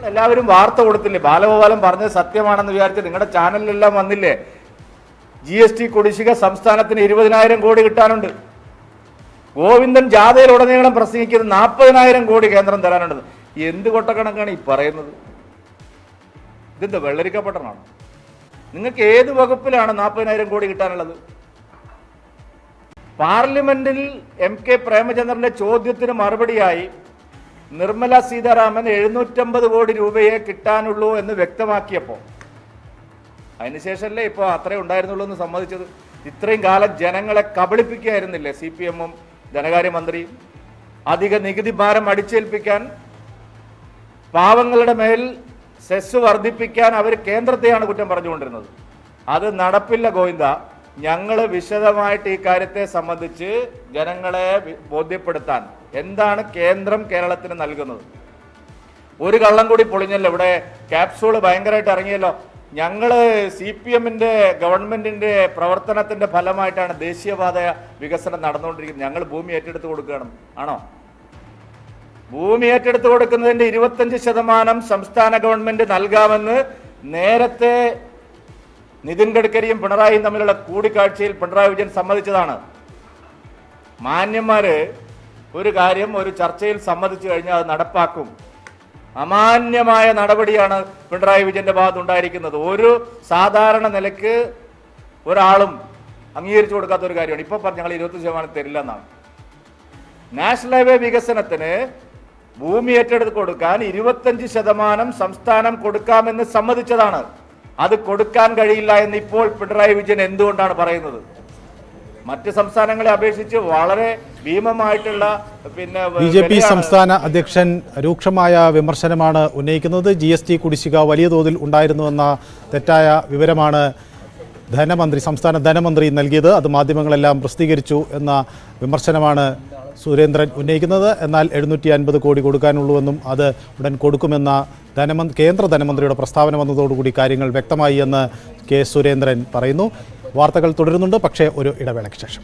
എല്ലാവരും വാർത്ത കൊടുത്തില്ലേ? ബാലഗോപാലൻ പറഞ്ഞത് സത്യമാണെന്ന് വിചാരിച്ച് നിങ്ങളുടെ ചാനലിലെല്ലാം വന്നില്ലേ? GST കുടിശ്ശിക സംസ്ഥാനത്തിന് 20,000 കോടി കിട്ടാനുണ്ട്. ഗോവിന്ദൻ ജാഥയിലുടനീളം പ്രസംഗിക്കുന്നത് 40,000 കോടി കേന്ദ്രം തരാനുണ്ട്. എന്ത് കൊട്ടക്കണക്കാണ് ഈ പറയുന്നത്? ഇതെന്താ വെള്ളരിക്കപ്പെട്ടനാണ്? നിങ്ങൾക്ക് ഏത് വകുപ്പിലാണ് 40,000 കോടി കിട്ടാനുള്ളത്? പാർലമെന്റിൽ MK പ്രേമചന്ദ്രന്റെ ചോദ്യത്തിന് മറുപടിയായി നിർമ്മല സീതാരാമൻ 750 കോടി രൂപയെ കിട്ടാനുള്ളൂ എന്ന് വ്യക്തമാക്കിയപ്പോൾ അതിനുശേഷമല്ലേ ഇപ്പോൾ അത്രേ ഉണ്ടായിരുന്നുള്ളൂ എന്ന് സമ്മതിച്ചത്? ഇത്രയും കാലം ജനങ്ങളെ കബളിപ്പിക്കുകയായിരുന്നില്ലേ CPM-ഉം ധനകാര്യമന്ത്രിയും? അധിക നികുതി ഭാരം അടിച്ചേൽപ്പിക്കാൻ, പാവങ്ങളുടെ മേൽ സെസ് വർദ്ധിപ്പിക്കാൻ അവർ കേന്ദ്രത്തെയാണ് കുറ്റം പറഞ്ഞുകൊണ്ടിരുന്നത്. അത് നടപ്പില്ല ഗോവിന്ദ. ഞങ്ങൾ വിശദമായിട്ട് ഈ കാര്യത്തെ സംബന്ധിച്ച് ജനങ്ങളെ ബോധ്യപ്പെടുത്താൻ എന്താണ് കേന്ദ്രം കേരളത്തിന് നൽകുന്നത്. ഒരു കള്ളം കൂടി പൊളിഞ്ഞല്ലോ, ഇവിടെ ക്യാപ്സൂള് ഭയങ്കരമായിട്ട് ഇറങ്ങിയല്ലോ. ഞങ്ങൾ CPM-ന്റെ ഗവൺമെന്റിന്റെ പ്രവർത്തനത്തിന്റെ ഫലമായിട്ടാണ് ദേശീയപാത വികസനം നടന്നുകൊണ്ടിരിക്കുന്നത്. ഞങ്ങൾ ഭൂമി ഏറ്റെടുത്ത് കൊടുക്കണം ആണോ? ഭൂമി ഏറ്റെടുത്ത് കൊടുക്കുന്നതിന്റെ 25% സംസ്ഥാന ഗവൺമെന്റ് നൽകാമെന്ന് നേരത്തെ നിതിൻ ഗഡ്കരിയും പിണറായിയും തമ്മിലുള്ള കൂടിക്കാഴ്ചയിൽ പിണറായി വിജയൻ സമ്മതിച്ചതാണ്. മാന്യന്മാര് ഒരു കാര്യം ഒരു ചർച്ചയിൽ സമ്മതിച്ചു കഴിഞ്ഞാൽ അത് നടപ്പാക്കും. അമാന്യമായ നടപടിയാണ് പിണറായി വിജയന്റെ ഭാഗത്തുണ്ടായിരിക്കുന്നത്. ഒരു സാധാരണ നിലയ്ക്ക് ഒരാളും അംഗീകരിച്ചു കൊടുക്കാത്ത ഒരു കാര്യമാണ്. ഇപ്പൊ ഞങ്ങൾ 20% തരില്ല എന്നാണ്. നാഷണൽ ഹൈവേ വികസനത്തിന് ഭൂമി ഏറ്റെടുത്ത് കൊടുക്കാൻ 25% സംസ്ഥാനം കൊടുക്കാമെന്ന് സമ്മതിച്ചതാണ്. അത് കൊടുക്കാൻ കഴിയില്ല എന്ന് ഇപ്പോൾ പിണറായി വിജയൻ എന്തുകൊണ്ടാണ് പറയുന്നത്? മറ്റ് സംസ്ഥാനങ്ങളെ അപേക്ഷിച്ച് വളരെ ഭീമമായിട്ടുള്ള BJP സംസ്ഥാന അധ്യക്ഷൻ രൂക്ഷമായ വിമർശനമാണ് ഉന്നയിക്കുന്നത്. GST കുടിശ്ശിക വലിയ തോതിൽ ഉണ്ടായിരുന്നുവെന്ന തെറ്റായ വിവരമാണ് സംസ്ഥാന ധനമന്ത്രി നൽകിയത്. അത് മാധ്യമങ്ങളെല്ലാം പ്രസിദ്ധീകരിച്ചു എന്ന വിമർശനമാണ് സുരേന്ദ്രൻ ഉന്നയിക്കുന്നത്. എന്നാൽ 750 കോടി കൊടുക്കാനുള്ളൂവെന്നും അത് ഉടൻ കൊടുക്കുമെന്ന കേന്ദ്ര ധനമന്ത്രിയുടെ പ്രസ്താവന വന്നതോടുകൂടി കാര്യങ്ങൾ വ്യക്തമായി എന്ന് കെ സുരേന്ദ്രൻ പറയുന്നു. വാർത്തകൾ തുടരുന്നുണ്ട്, പക്ഷേ ഒരു ഇടവേളയ്ക്ക് ശേഷം.